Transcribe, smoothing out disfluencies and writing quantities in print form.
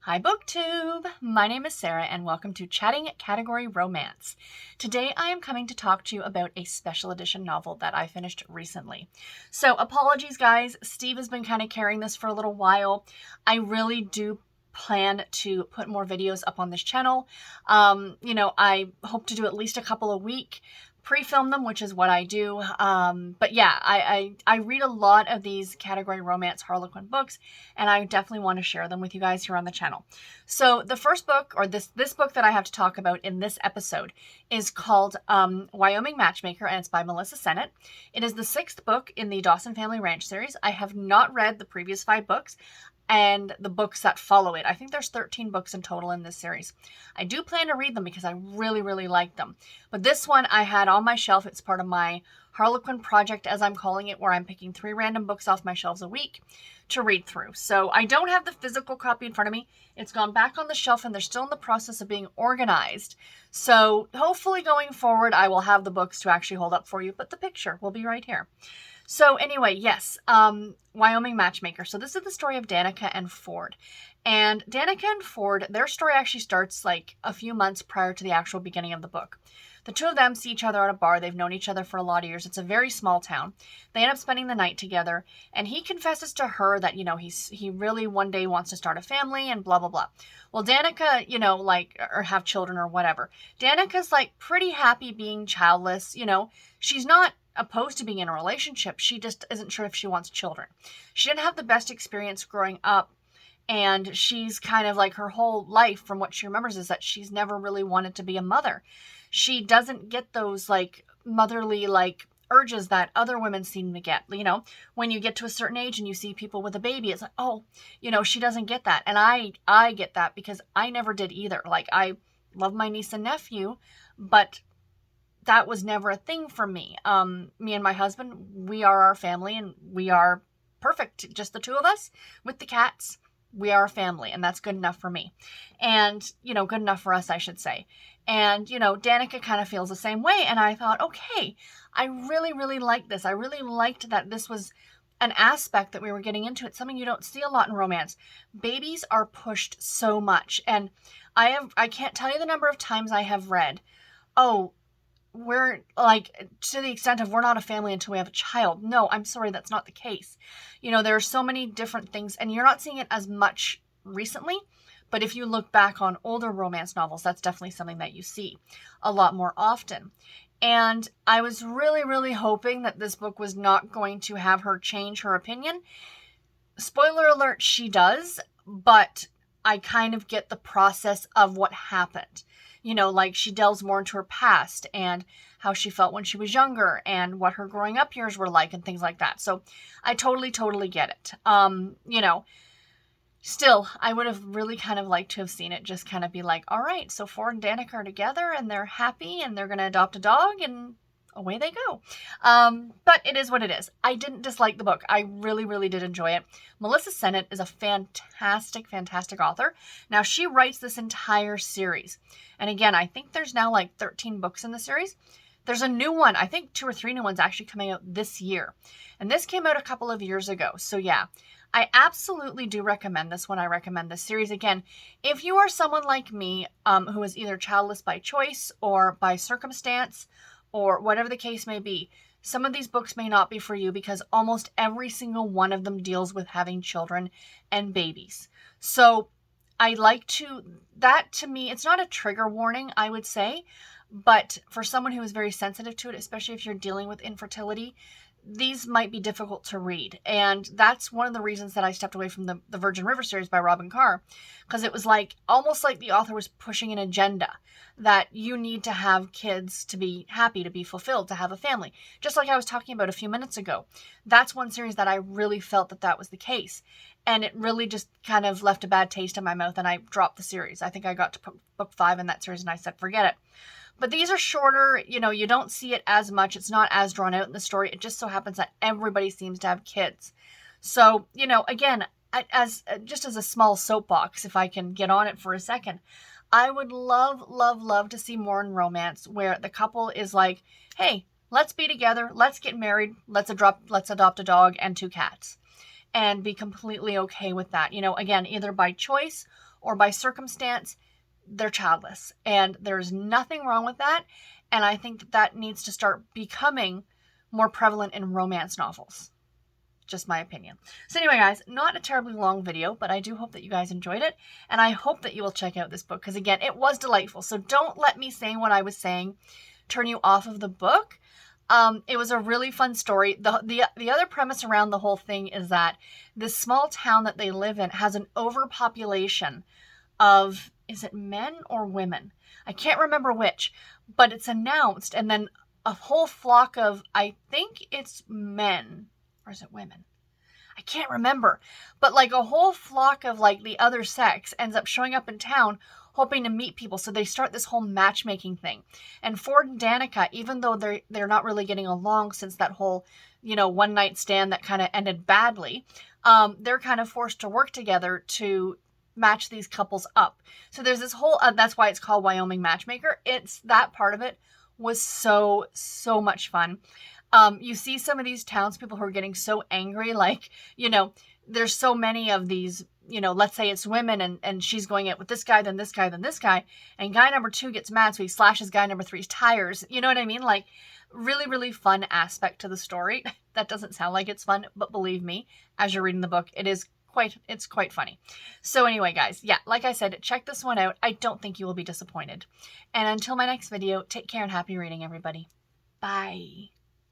Hi BookTube! My name is Sarah and welcome to Chatting Category Romance. Today I am coming to talk to you about a special edition novel that I finished recently. So apologies guys, Steve has been kind of carrying this for a little while. I really do plan to put more videos up on this channel. I hope to do at least a couple a week. Pre-film them, which is what I do. But yeah, I read a lot of these category romance Harlequin books, and I definitely want to share them with you guys here on the channel. So the first book, or this book that I have to talk about in this episode, is called Wyoming Matchmaker, and it's by Melissa Sennett. It is the 6th book in the Dawson Family Ranch series. I have not read the previous 5 books and the books that follow it. I think there's 13 books in total in this series. I do plan to read them because I really, really like them. But this one I had on my shelf. It's part of my Harlequin project, as I'm calling it, where I'm picking 3 random books off my shelves a week to read through. So I don't have the physical copy in front of me. It's gone back on the shelf and they're still in the process of being organized. So hopefully going forward, I will have the books to actually hold up for you, but the picture will be right here. So anyway, yes, Wyoming Matchmaker. So this is the story of Danica and Ford. And Danica and Ford, their story actually starts like a few months prior to the actual beginning of the book. The two of them see each other at a bar. They've known each other for a lot of years. It's a very small town. They end up spending the night together, and he confesses to her that, he really one day wants to start a family and blah, blah, blah. Well, Danica, or have children or whatever. Danica's like pretty happy being childless. She's not opposed to being in a relationship. She just isn't sure if she wants children. She didn't have the best experience growing up, and she's kind of like her whole life, from what she remembers, is that she's never really wanted to be a mother. She doesn't get those like motherly urges that other women seem to get. When you get to a certain age and you see people with a baby, it's like, oh, she doesn't get that. And I get that because I never did either. Like, I love my niece and nephew, but that was never a thing for me. Me and my husband, we are our family and we are perfect. Just the two of us with the cats. We are a family, and that's good enough for me. And, good enough for us, I should say. And, Danica kind of feels the same way. And I thought, okay, I really, really liked this. I really liked that this was an aspect that we were getting into. It's something you don't see a lot in romance. Babies are pushed so much. And I can't tell you the number of times I have read, oh, we're to the extent of we're not a family until we have a child. No, I'm sorry, that's not the case. There are so many different things, and you're not seeing it as much recently, but if you look back on older romance novels, that's definitely something that you see a lot more often. And I was really, really hoping that this book was not going to have her change her opinion. Spoiler alert, she does, but I kind of get the process of what happened. She delves more into her past and how she felt when she was younger and what her growing up years were like and things like that. So I totally, totally get it. Still, I would have really kind of liked to have seen it just kind of be like, all right, so Ford and Danica are together and they're happy and they're going to adopt a dog and away they go. But it is what it is. I didn't dislike the book. I really, really did enjoy it. Melissa Sennett is a fantastic, fantastic author. Now, she writes this entire series. And again, I think there's now 13 books in the series. There's a new one. I think 2 or 3 new ones actually coming out this year. And this came out a couple of years ago. So yeah, I absolutely do recommend this one. I recommend this series. Again, if you are someone like me who is either childless by choice or by circumstance, or whatever the case may be, some of these books may not be for you because almost every single one of them deals with having children and babies. So that to me, it's not a trigger warning, I would say, but for someone who is very sensitive to it, especially if you're dealing with infertility, these might be difficult to read. And that's one of the reasons that I stepped away from the Virgin River series by Robin Carr, because it was almost like the author was pushing an agenda that you need to have kids to be happy, to be fulfilled, to have a family. Just like I was talking about a few minutes ago. That's one series that I really felt that was the case. And it really just kind of left a bad taste in my mouth, and I dropped the series. I think I got to book 5 in that series and I said, forget it. But these are shorter, you don't see it as much. It's not as drawn out in the story. It just so happens that everybody seems to have kids. So, again, as a small soapbox, if I can get on it for a second, I would love, love, love to see more in romance where the couple is like, hey, let's be together, let's get married, let's adopt a dog and 2 cats. and be completely okay with that. You know, again, either by choice or by circumstance, they're childless, and there's nothing wrong with that. And I think that that needs to start becoming more prevalent in romance novels. Just my opinion. So anyway, guys, not a terribly long video, but I do hope that you guys enjoyed it. And I hope that you will check out this book, because again, it was delightful. So don't let me saying what I was saying turn you off of the book. It was a really fun story. The other premise around the whole thing is that this small town that they live in has an overpopulation of, is it men or women? I can't remember which, but it's announced, and then a whole flock of, I think it's men, or is it women? I can't remember. But like a whole flock of like the other sex ends up showing up in town hoping to meet people. So they start this whole matchmaking thing. And Ford and Danica, even though they're not really getting along since that whole, you know, one night stand that kind of ended badly, they're kind of forced to work together to match these couples up. So there's this whole, that's why it's called Wyoming Matchmaker. It's that part of it was so much fun. You see some of these townspeople who are getting so angry, like, you know, there's so many of these, you know, let's say it's women and she's going out with this guy, then this guy, then this guy, and guy number 2 gets mad, so he slashes guy number 3's tires. You know what I mean? Like, really fun aspect to the story. That doesn't sound like it's fun, but believe me, as you're reading the book, it's quite funny. So anyway, guys, yeah, like I said, check this one out. I don't think you will be disappointed. And until my next video, take care and happy reading, everybody. Bye.